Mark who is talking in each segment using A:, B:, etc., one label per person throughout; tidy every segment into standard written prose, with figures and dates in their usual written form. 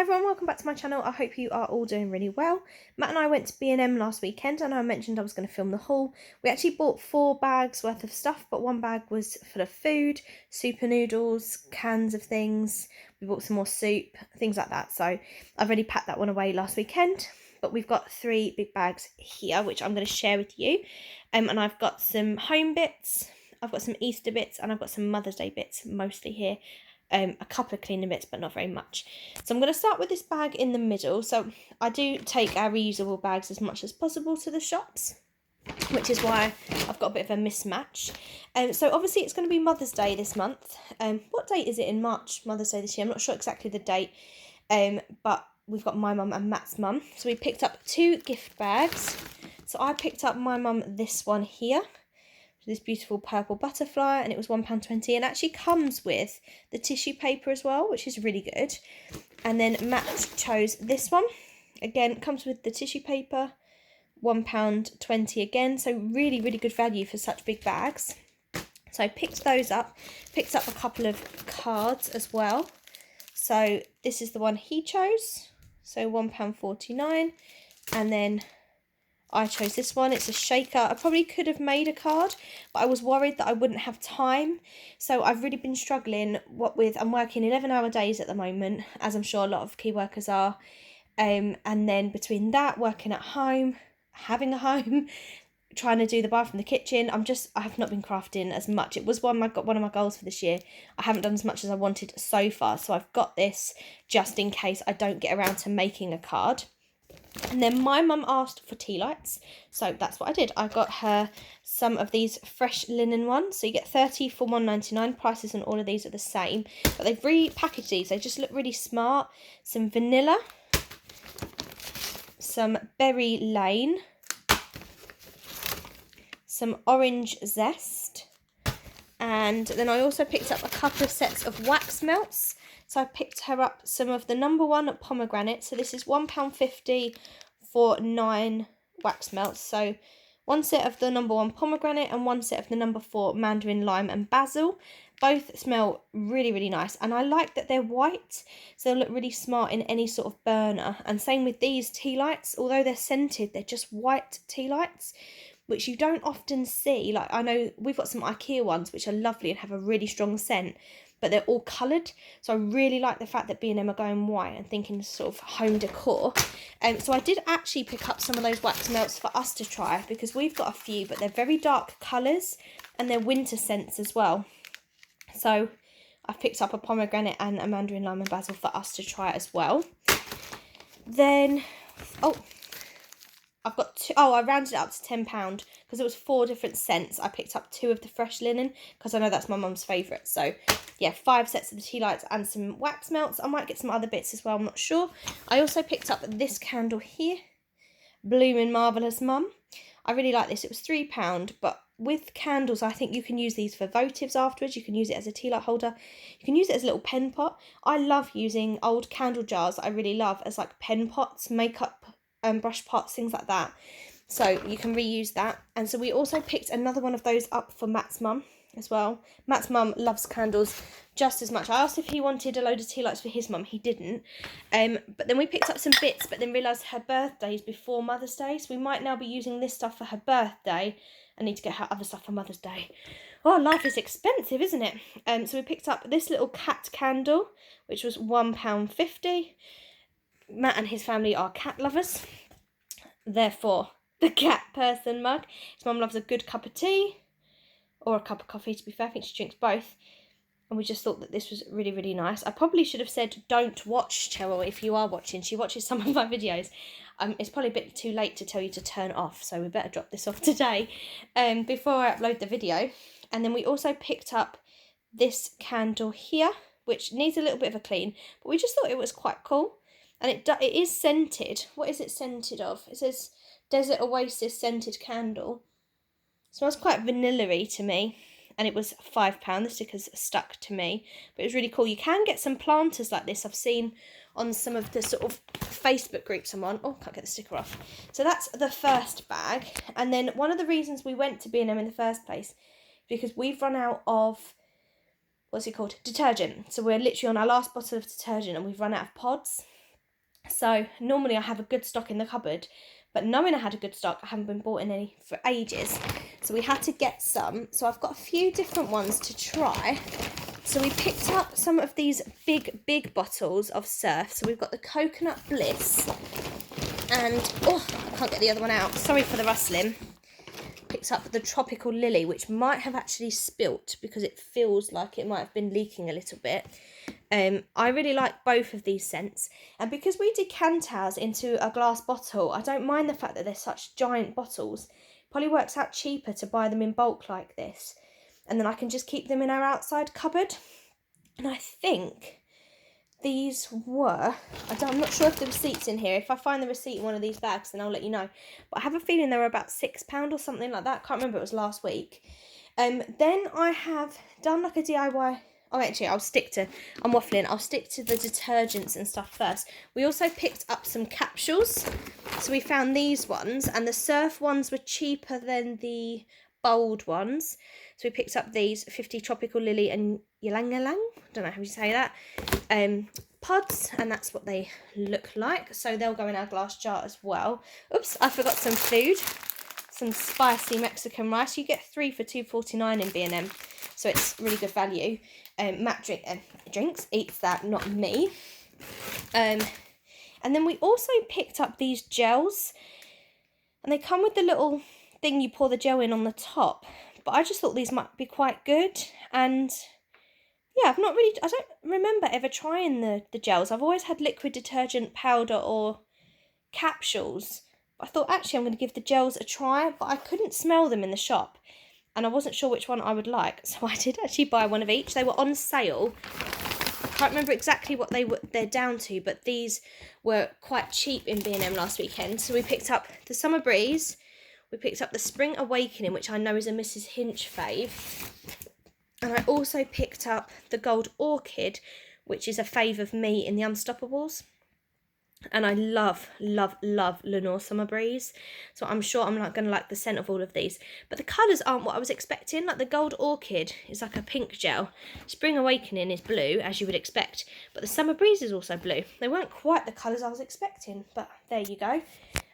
A: Hi everyone, welcome back to my channel. I hope you are all doing really well. Matt and I went to B&M last weekend. I know I mentioned I was going to film the haul. We actually bought 4 bags worth of stuff, but 1 bag was full of food, super noodles, cans of things. We bought some more soup, things like that. So I've already packed that one away last weekend. But we've got 3 big bags here, which I'm going to share with you. And I've got some home bits, I've got some Easter bits, and I've got some Mother's Day bits mostly here. A couple of cleaning bits, but not very much. So I'm going to start with this bag in the middle. So I do take our reusable bags as much as possible to the shops, which is why I've got a bit of a mismatch. So obviously it's going to be Mother's Day this month. What date is it in March, Mother's Day this year? I'm not sure exactly the date, but we've got my mum and Matt's mum. So we picked up 2 gift bags. So I picked up my mum this one here, this beautiful purple butterfly, and it was £1.20, and actually comes with the tissue paper as well, which is really good. And then Matt chose this one, again comes with the tissue paper, £1.20 again, so really good value for such big bags. So I picked those up, picked up a couple of cards as well. So this is the one he chose, so £1.49, and then I chose this one. It's a shaker. I probably could have made a card, but I was worried that I wouldn't have time. So I've really been struggling I'm working 11-hour days at the moment, as I'm sure a lot of key workers are. And then between that, working at home, having a home, trying to do the bathroom, the kitchen, I have not been crafting as much. It was one of my goals for this year. I haven't done as much as I wanted so far. So I've got this just in case I don't get around to making a card. And then my mum asked for tea lights, so that's what I did. I got her some of these fresh linen ones. So you get 30 for £1.99. Prices on all of these are the same, but they've repackaged these. They just look really smart. Some vanilla, some berry lane, some orange zest, and then I also picked up a couple of sets of wax melts. So I picked her up some of the number 1 pomegranate. So this is £1.50 for 9 wax melts. So 1 set of the number 1 pomegranate and 1 set of the number 4 mandarin, lime and basil. Both smell really nice, and I like that they're white, so they'll look really smart in any sort of burner. And same with these tea lights, although they're scented, they're just white tea lights, which you don't often see. Like, I know we've got some IKEA ones which are lovely and have a really strong scent, but they're all coloured. So I really like the fact that B&M are going white and thinking sort of home decor. So I did actually pick up some of those wax melts for us to try, because we've got a few, but they're very dark colours and they're winter scents as well. So I've picked up a pomegranate and a mandarin, lime and basil for us to try as well. Then, I've got 2, I rounded it up to £10 because it was 4 different scents. I picked up 2 of the fresh linen because I know that's my mum's favourite. So yeah, 5 sets of the tea lights and some wax melts. I might get some other bits as well, I'm not sure. I also picked up this candle here, Bloomin' Marvellous Mum. I really like this. It was £3, but with candles, I think you can use these for votives afterwards. You can use it as a tea light holder. You can use it as a little pen pot. I love using old candle jars that I really love as like pen pots, makeup brush pots, things like that. So you can reuse that. And so we also picked another one of those up for Matt's mum as well. Matt's mum loves candles just as much. I asked if he wanted a load of tea lights for his mum. He didn't. But then we picked up some bits, but then realised her birthday is before Mother's Day. So we might now be using this stuff for her birthday. I need to get her other stuff for Mother's Day. Oh, life is expensive, isn't it? So we picked up this little cat candle, which was £1.50. Matt and his family are cat lovers, therefore the cat person mug. His mum loves a good cup of tea, or a cup of coffee, to be fair. I think she drinks both. And we just thought that this was really nice. I probably should have said don't watch Cheryl if you are watching. She watches some of my videos. It's probably a bit too late to tell you to turn off, so we better drop this off today before I upload the video. And then we also picked up this candle here, which needs a little bit of a clean, but we just thought it was quite cool. And it is scented. What is it scented of? It says Desert Oasis scented candle. It smells quite vanilla-y to me. And it was £5. The stickers stuck to me. But it was really cool. You can get some planters like this. I've seen on some of the sort of Facebook groups I'm on. Oh, can't get the sticker off. So that's the first bag. And then one of the reasons we went to B&M in the first place, because we've run out of, what's it called? Detergent. So we're literally on our last bottle of detergent and we've run out of pods. So normally I have a good stock in the cupboard, but knowing I had a good stock, I haven't been bought in any for ages. So we had to get some. So I've got a few different ones to try. So we picked up some of these big bottles of Surf. So we've got the Coconut Bliss and, oh, I can't get the other one out. Sorry for the rustling. Picked up the Tropical Lily, which might have actually spilt because it feels like it might have been leaking a little bit. I really like both of these scents, and because we decant ours into a glass bottle, I don't mind the fact that they're such giant bottles. It probably works out cheaper to buy them in bulk like this, and then I can just keep them in our outside cupboard. And I think these were, I'm not sure if the receipt's in here. If I find the receipt in one of these bags, then I'll let you know. But I have a feeling they were about £6 or something like that. Can't remember, it was last week. Then I have done like a DIY. Oh, actually, I'm waffling. I'll stick to the detergents and stuff first. We also picked up some capsules. So we found these ones, and the Surf ones were cheaper than the bold ones. So we picked up these 50 Tropical Lily and Ylang Ylang. Don't know how you say that. Pods, and that's what they look like. So they'll go in our glass jar as well. Oops, I forgot some food. Some spicy Mexican rice. You get 3 for $2.49 in B&M. So it's really good value. Matt drinks, eats that, not me. And then we also picked up these gels. And they come with the little thing you pour the gel in on the top. But I just thought these might be quite good. And yeah, I don't remember ever trying the gels. I've always had liquid detergent powder or capsules. But I thought actually I'm going to give the gels a try. But I couldn't smell them in the shop. And I wasn't sure which one I would like, so I did actually buy one of each. They were on sale. I can't remember exactly what they're down to, but these were quite cheap in B&M last weekend. So we picked up the Summer Breeze, we picked up the Spring Awakening, which I know is a Mrs. Hinch fave, and I also picked up the Gold Orchid, which is a fave of me in the Unstoppables. And I love Lenore Summer Breeze. So I'm sure I'm not going to like the scent of all of these. But the colours aren't what I was expecting. Like the Gold Orchid is like a pink gel. Spring Awakening is blue, as you would expect. But the Summer Breeze is also blue. They weren't quite the colours I was expecting. But there you go.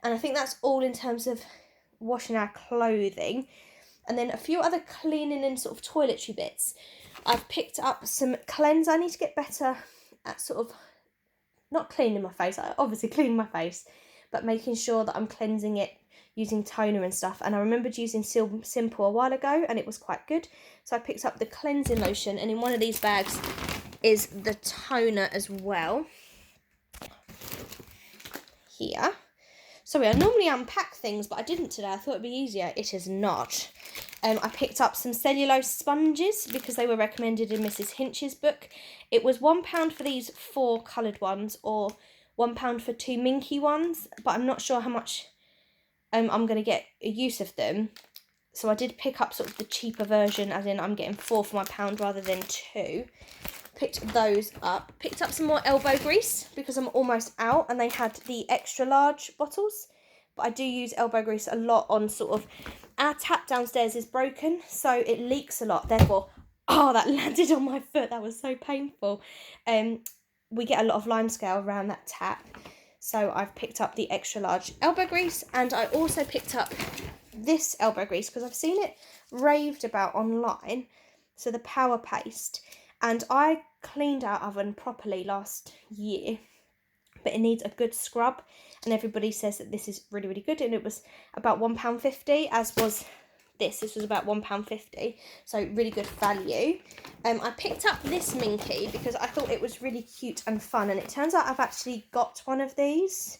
A: And I think that's all in terms of washing our clothing. And then a few other cleaning and sort of toiletry bits. I've picked up some cleanse. I need to get better at sort of not cleaning my face, I obviously clean my face, but making sure that I'm cleansing it using toner and stuff. And I remembered using Simple a while ago, and it was quite good. So I picked up the cleansing lotion, and in one of these bags is the toner as well. Here. Sorry, I normally unpack things, but I didn't today. I thought it'd be easier. It is not. I picked up some cellulose sponges because they were recommended in Mrs. Hinch's book. It was £1 for these 4 coloured ones, or £1 for 2 minky ones, but I'm not sure how much I'm going to get a use of them. So I did pick up sort of the cheaper version, as in I'm getting 4 for my pound rather than 2. Picked those up. Picked up some more elbow grease because I'm almost out, and they had the extra large bottles. But I do use elbow grease a lot on sort of, our tap downstairs is broken, so it leaks a lot. Therefore, oh, that landed on my foot. That was so painful. We get a lot of limescale around that tap. So I've picked up the extra large elbow grease, and I also picked up this elbow grease because I've seen it raved about online. So the Power Paste. And I cleaned our oven properly last year, but it needs a good scrub, and everybody says that this is really, really good, and it was about £1.50, as was this. This was about £1.50, so really good value. I picked up this Minky because I thought it was really cute and fun, and it turns out I've actually got one of these,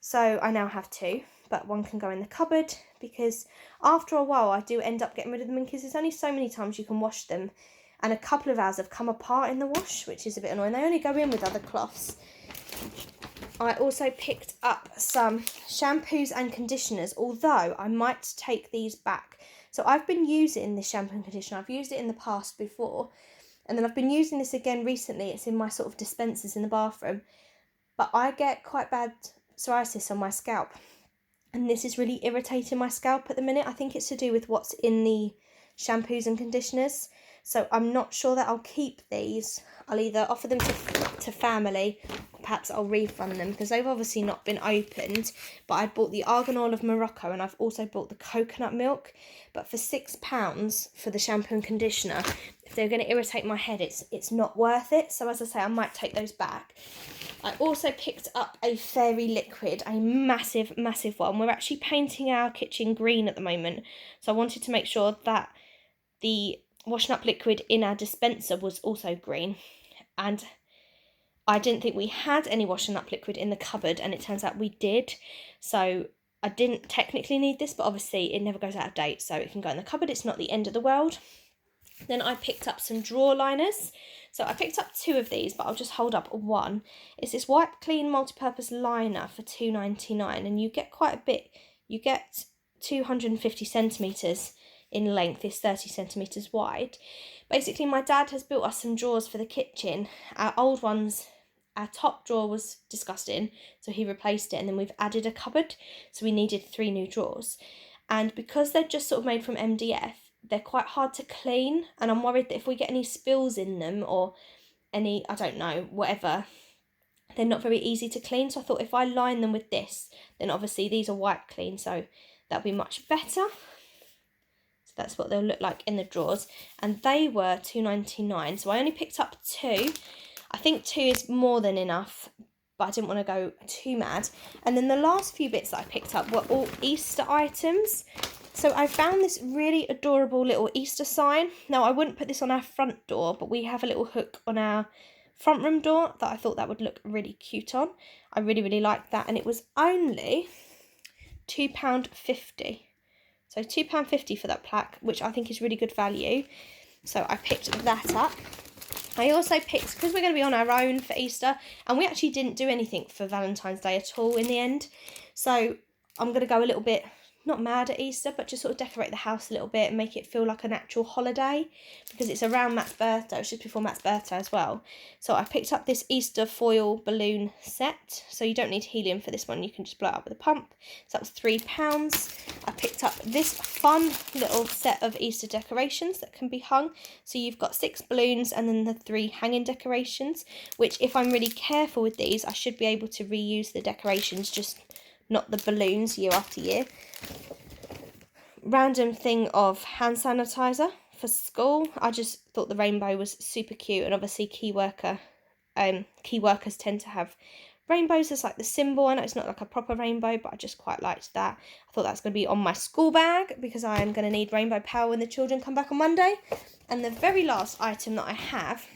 A: so I now have 2, but one can go in the cupboard, because after a while I do end up getting rid of the Minkies. There's only so many times you can wash them, and a couple of ours have come apart in the wash, which is a bit annoying. They only go in with other cloths. I also picked up some shampoos and conditioners, although I might take these back. So I've been using this shampoo and conditioner. I've used it in the past before, and then I've been using this again recently. It's in my sort of dispensers in the bathroom. But I get quite bad psoriasis on my scalp, and this is really irritating my scalp at the minute. I think it's to do with what's in the shampoos and conditioners. So I'm not sure that I'll keep these. I'll either offer them to family, or perhaps I'll refund them, because they've obviously not been opened. But I bought the argan oil of Morocco, and I've also bought the coconut milk. But for £6 for the shampoo and conditioner, if they're going to irritate my head, it's not worth it. So as I say, I might take those back. I also picked up a fairy liquid, a massive one. We're actually painting our kitchen green at the moment, so I wanted to make sure that the washing up liquid in our dispenser was also green. And I didn't think we had any washing up liquid in the cupboard, and it turns out we did. So I didn't technically need this, but obviously it never goes out of date, so it can go in the cupboard. It's not the end of the world. Then I picked up some drawer liners. So I picked up 2 of these, but I'll just hold up one. It's this Wipe Clean multi-purpose liner for £2.99, and you get quite a bit. You get 250 centimetres in length. It's 30 centimetres wide. Basically, my dad has built us some drawers for the kitchen. Our old ones, our top drawer was disgusting, so he replaced it, and then we've added a cupboard, so we needed 3 new drawers. And because they're just sort of made from MDF, they're quite hard to clean, and I'm worried that if we get any spills in them or any, I don't know, whatever, they're not very easy to clean. So I thought if I line them with this, then obviously these are wipe clean, so that'll be much better. So that's what they'll look like in the drawers, and they were £2.99. So I only picked up 2. I think 2 is more than enough, but I didn't want to go too mad. And then the last few bits that I picked up were all Easter items. So I found this really adorable little Easter sign. Now, I wouldn't put this on our front door, but we have a little hook on our front room door that I thought that would look really cute on. I really liked that, and it was only £2.50. So £2.50 for that plaque, which I think is really good value. So I picked that up. I also picked, because we're going to be on our own for Easter, and we actually didn't do anything for Valentine's Day at all in the end. So I'm going to go a little bit, not mad at Easter, but just sort of decorate the house a little bit and make it feel like an actual holiday, because it's around Matt's birthday. It's just before Matt's birthday as well. So I picked up this Easter foil balloon set. So you don't need helium for this one. You can just blow it up with a pump. So that was £3. I picked up this fun little set of Easter decorations that can be hung. So you've got 6 balloons and then the 3 hanging decorations, which if I'm really careful with these, I should be able to reuse the decorations, just not the balloons year after year. Random thing of hand sanitizer for school. I just thought the rainbow was super cute, and obviously key workers tend to have rainbows as like the symbol. I know it's not like a proper rainbow, but I just quite liked that. I thought that's going to be on my school bag, because I am going to need rainbow power when the children come back on Monday. And the very last item that I have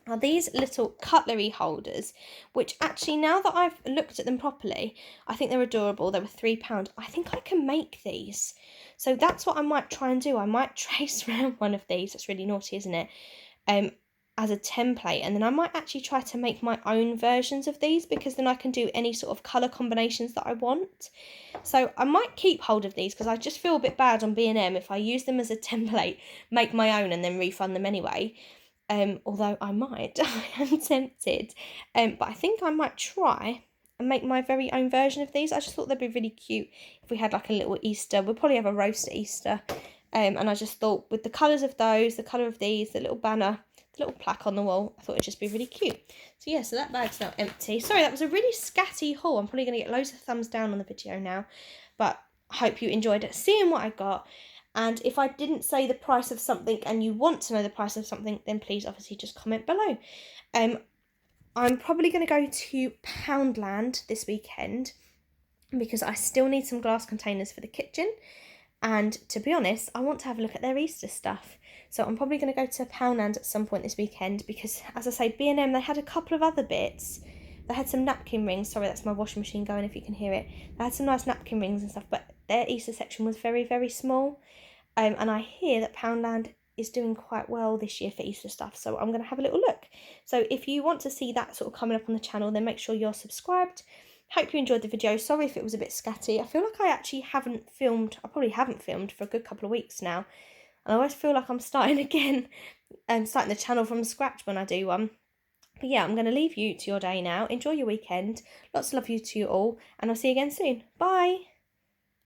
A: are these little cutlery holders, which actually, now that I've looked at them properly, I think they're adorable. They were £3. I think I can make these. So that's what I might try and do. I might trace around one of these. That's really naughty, isn't it? As a template, and then I might actually try to make my own versions of these, because then I can do any sort of colour combinations that I want. So I might keep hold of these, because I just feel a bit bad on B&M if I use them as a template, make my own and then refund them anyway. Although I might, I am tempted. But I think I might try and make my very own version of these. I just thought they'd be really cute if we had like a little Easter. We'll probably have a roast at Easter. And I just thought with the colours of those, the colour of these, the little banner, the little plaque on the wall, I thought it'd just be really cute. So yeah, so that bag's now empty. Sorry, that was a really scatty haul. I'm probably going to get loads of thumbs down on the video now. But I hope you enjoyed seeing what I got. And if I didn't say the price of something and you want to know the price of something, then please obviously just comment below. I'm probably going to go to Poundland this weekend, because I still need some glass containers for the kitchen. And to be honest, I want to have a look at their Easter stuff. So I'm probably going to go to Poundland at some point this weekend, because, as I say, B&M, they had a couple of other bits. They had some napkin rings. Sorry, that's my washing machine going if you can hear it. They had some nice napkin rings and stuff, but their Easter section was very small. And I hear that Poundland is doing quite well this year for Easter stuff, so I'm going to have a little look. So if you want to see that sort of coming up on the channel, then make sure you're subscribed. Hope you enjoyed the video. Sorry if it was a bit scatty. I feel like I actually haven't filmed, I probably haven't filmed for a good couple of weeks now. And I always feel like I'm starting again, starting the channel from scratch when I do one. But yeah, I'm going to leave you to your day now. Enjoy your weekend. Lots of love you to you all, and I'll see you again soon. Bye!